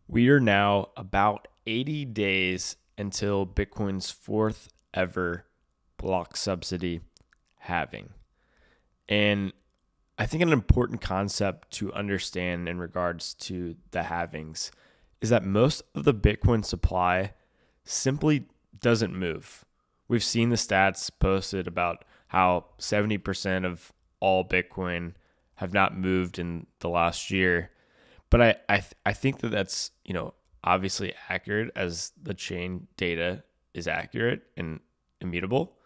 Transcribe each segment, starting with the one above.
We are now about 80 days until Bitcoin's fourth ever block subsidy halving. And I think an important concept to understand in regards to the halvings is that most of the Bitcoin supply simply doesn't move. We've seen the stats posted about how 70% of all Bitcoin have not moved in the last year. But I think that that's, obviously accurate as the chain data is accurate and immutable.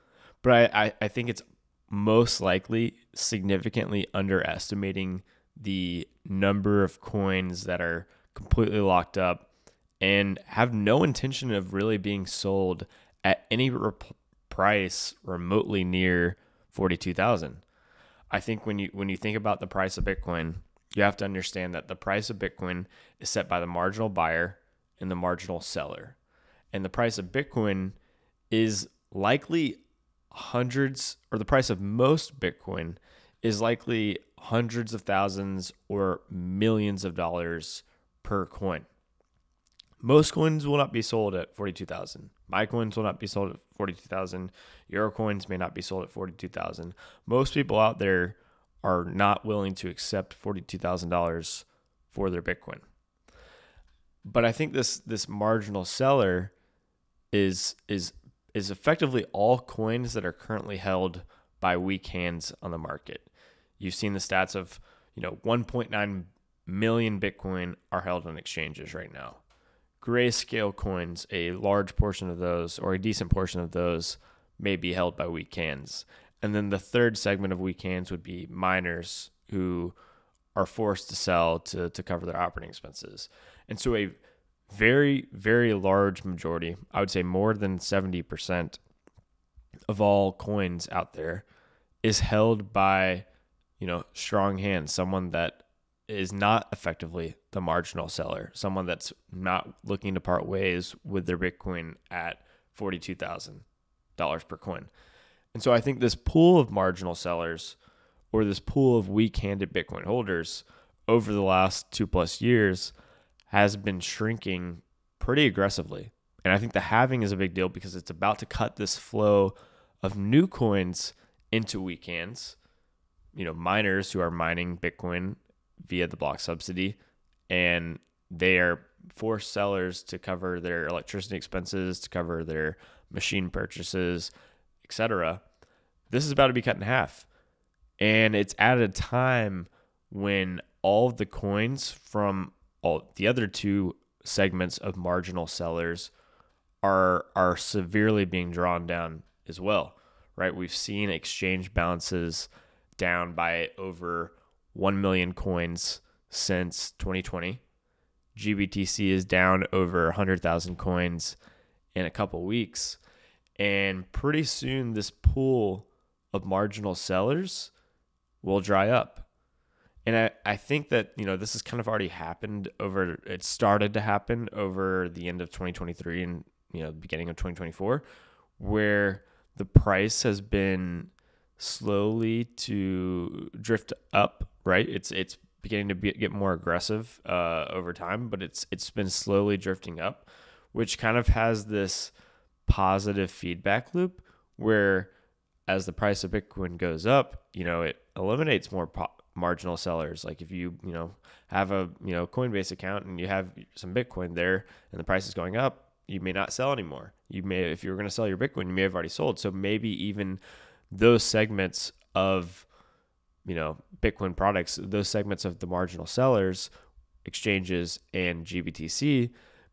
But I think it's most likely significantly underestimating the number of coins that are completely locked up and have no intention of really being sold at any price remotely near 42,000. I think when you think about the price of Bitcoin, you have to understand that the price of Bitcoin is set by the marginal buyer and the marginal seller. And the price of Bitcoin is likely hundreds, or the price of most Bitcoin is likely hundreds of thousands or millions of dollars per coin. Most coins will not be sold at 42,000. My coins will not be sold at 42,000. Your coins may not be sold at 42,000. Most people out there are not willing to accept $42,000 for their Bitcoin. But I think this marginal seller is effectively all coins that are currently held by weak hands on the market. You've seen the stats of 1.9 million Bitcoin are held on exchanges right now. Grayscale coins, a large portion of those, or a decent portion of those, may be held by weak hands. And then the third segment of weak hands would be miners who are forced to sell to cover their operating expenses. And so a very, very large majority, I would say more than 70% of all coins out there is held by, strong hands, someone that is not effectively the marginal seller, someone that's not looking to part ways with their Bitcoin at $42,000 per coin. And so I think this pool of marginal sellers, or this pool of weak-handed Bitcoin holders over the last 2+ years has been shrinking pretty aggressively. And I think the halving is a big deal because it's about to cut this flow of new coins into weak hands. Miners who are mining Bitcoin via the block subsidy, and they are forced sellers to cover their electricity expenses, to cover their machine purchases, etc. This is about to be cut in half. And it's at a time when all of the coins from all the other two segments of marginal sellers are severely being drawn down as well, right? We've seen exchange balances down by over 1 million coins since 2020. GBTC is down over 100,000 coins in a couple weeks. And pretty soon this pool of marginal sellers will dry up. And I think that, this has kind of already happened it started to happen over the end of 2023 and, the beginning of 2024, where the price has been slowly to drift up, right? It's beginning to get more aggressive over time, but it's been slowly drifting up, which kind of has this positive feedback loop where as the price of Bitcoin goes up, it eliminates more marginal sellers. Like if you have a Coinbase account and you have some Bitcoin there and the price is going up, you may not sell anymore. If you were going to sell your Bitcoin, you may have already sold. So maybe even those segments of Bitcoin products, those segments of the marginal sellers, exchanges, and GBTC,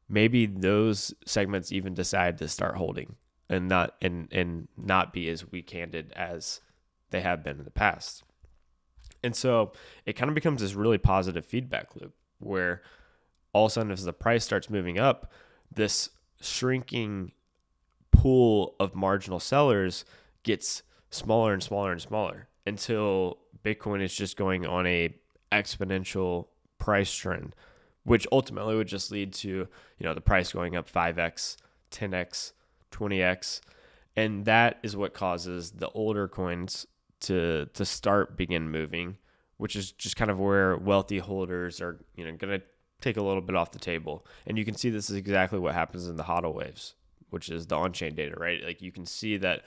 maybe those segments even decide to start holding and not be as weak-handed as they have been in the past. And so it kind of becomes this really positive feedback loop where all of a sudden as the price starts moving up, this shrinking pool of marginal sellers gets smaller and smaller and smaller until Bitcoin is just going on a exponential price trend, which ultimately would just lead to, the price going up 5x, 10x, 20x. And that is what causes the older coins to begin moving, which is just kind of where wealthy holders are, going to take a little bit off the table. And you can see this is exactly what happens in the HODL waves, which is the on-chain data, right? Like you can see that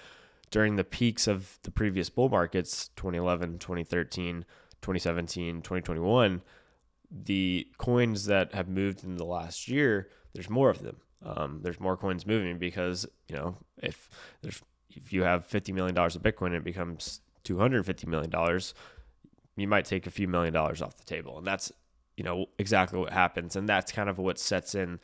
during the peaks of the previous bull markets, 2011, 2013, 2017, 2021, the coins that have moved in the last year, there's more of them. There's more coins moving because, if you have $50 million of Bitcoin and it becomes $250 million, you might take a few $1,000,000 off the table. And that's, exactly what happens. And that's kind of what sets in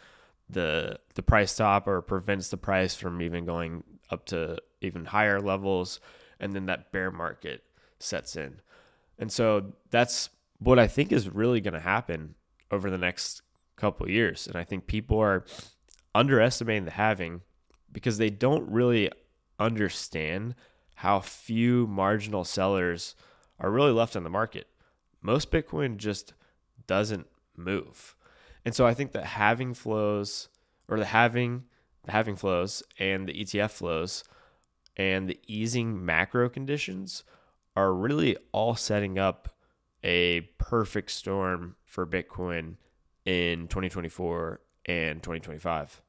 the price stop or prevents the price from even going up to even higher levels. And then that bear market sets in. And so that's what I think is really going to happen over the next couple of years. And I think people are underestimating the halving because they don't really understand how few marginal sellers are really left on the market. Most Bitcoin just doesn't move. And so I think that halving flows, or the halving flows and the ETF flows and the easing macro conditions are really all setting up a perfect storm for Bitcoin in 2024 and 2025.